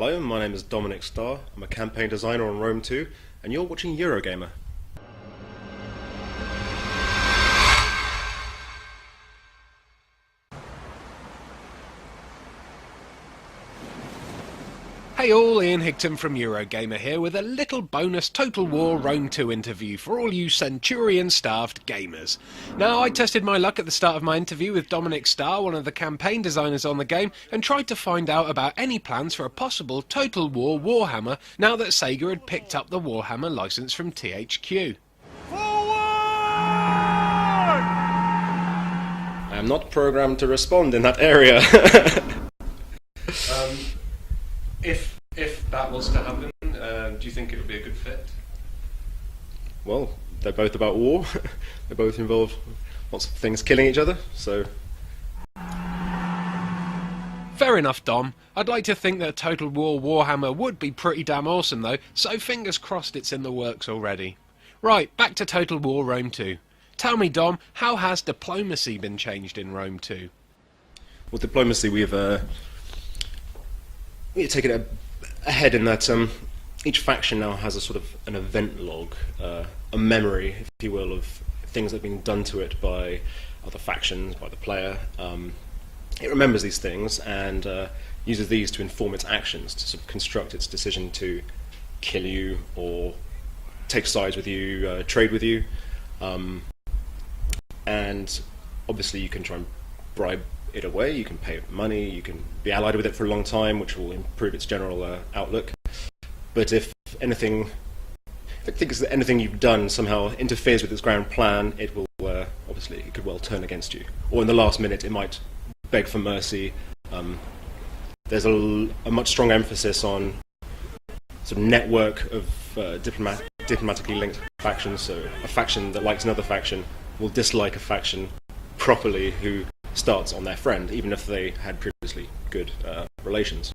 Hello, my name is Dominic Starr. I'm a campaign designer on Rome 2, and you're watching Eurogamer. Hey all, Ian Higton from Eurogamer here with a little bonus Total War Rome 2 interview for all you Centurion-staffed gamers. Now, I tested my luck at the start of my interview with Dominic Starr, one of the campaign designers on the game, and tried to find out about any plans for a possible Total War Warhammer now that Sega had picked up the Warhammer license from THQ. I am not programmed to respond in that area. If that was to happen, do you think it would be a good fit? Well, they're both about war. They both involve lots of things killing each other, so... Fair enough, Dom. I'd like to think that Total War Warhammer would be pretty damn awesome though, so fingers crossed it's in the works already. Right, back to Total War Rome 2. Tell me, Dom, how has diplomacy been changed in Rome 2? Well, diplomacy, we've taken it ahead in that each faction now has a sort of an event log, a memory, if you will, of things that have been done to it by other factions, by the player. It remembers these things and uses these to inform its actions, to sort of construct its decision to kill you or take sides with you, trade with you. And obviously you can try and bribe it away, you can pay it money, you can be allied with it for a long time, which will improve its general outlook. But if anything, if it thinks that anything you've done somehow interferes with its grand plan, it will obviously, it could well turn against you. Or in the last minute, it might beg for mercy. There's a much stronger emphasis on sort of network of diplomatically linked factions. So a faction that likes another faction will dislike a faction properly who starts on their friend, even if they had previously good relations.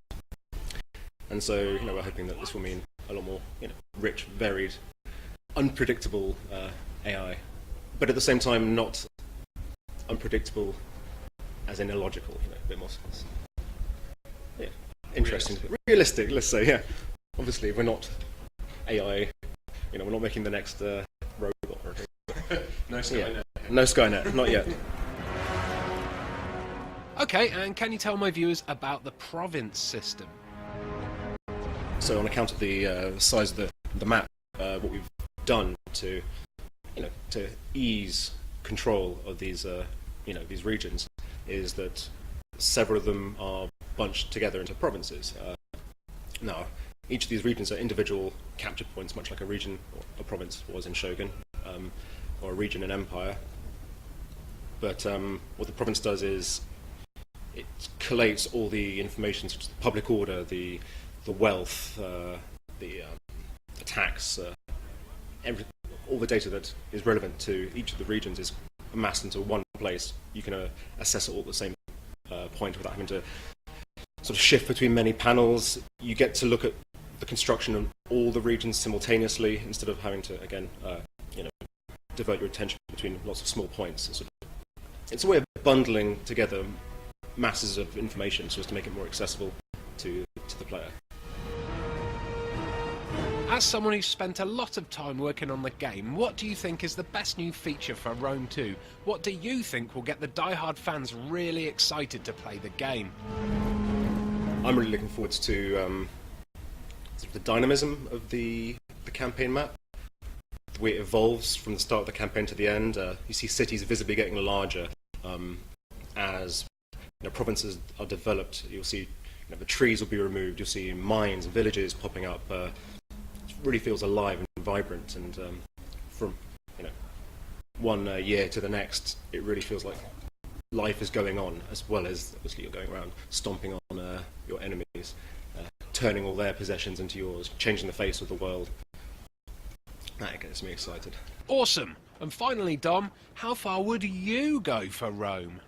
And so, we're hoping that this will mean a lot more, rich, varied, unpredictable AI, but at the same time not unpredictable as in illogical, a bit more interesting, realistic, let's say. Yeah, obviously we're not AI, we're not making the next robot or anything. No Skynet. No Skynet, not yet. Okay, and can you tell my viewers about the province system? So on account of the size of the map, what we've done to to ease control of these these regions is that several of them are bunched together into provinces. Now, each of these regions are individual capture points, much like a region or a province was in Shogun, or a region in Empire. But what the province does is it collates all the information, such as the public order, the wealth, the tax, all the data that is relevant to each of the regions is amassed into one place. You can assess it all at the same point without having to sort of shift between many panels. You get to look at the construction of all the regions simultaneously instead of having to, again, divert your attention between lots of small points. It's a way of bundling together masses of information so as to make it more accessible to the player. As someone who's spent a lot of time working on the game, what do you think is the best new feature for Rome 2? What do you think will get the die-hard fans really excited to play the game? I'm really looking forward to sort of the dynamism of the campaign map, the way it evolves from the start of the campaign to the end. You see cities visibly getting larger as provinces are developed. You'll see the trees will be removed, you'll see mines and villages popping up. It really feels alive and vibrant, and from one year to the next, it really feels like life is going on, as well as obviously you're going around stomping on your enemies, turning all their possessions into yours, changing the face of the world. That gets me excited. Awesome! And finally, Dom, how far would you go for Rome?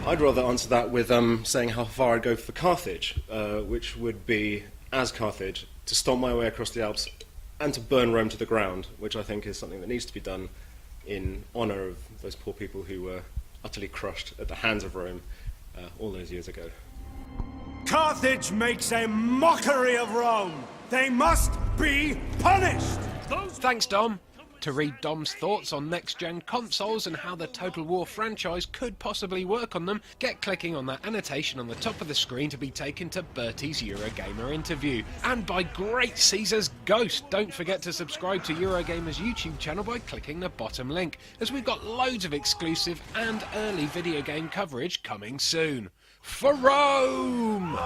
I'd rather answer that with saying how far I'd go for Carthage, which would be, as Carthage, to stomp my way across the Alps and to burn Rome to the ground, which I think is something that needs to be done in honour of those poor people who were utterly crushed at the hands of Rome all those years ago. Carthage makes a mockery of Rome. They must be punished! Thanks, Dom. To read Dom's thoughts on next-gen consoles and how the Total War franchise could possibly work on them, get clicking on that annotation on the top of the screen to be taken to Bertie's Eurogamer interview. And by great Caesar's ghost, don't forget to subscribe to Eurogamer's YouTube channel by clicking the bottom link, as we've got loads of exclusive and early video game coverage coming soon. For Rome!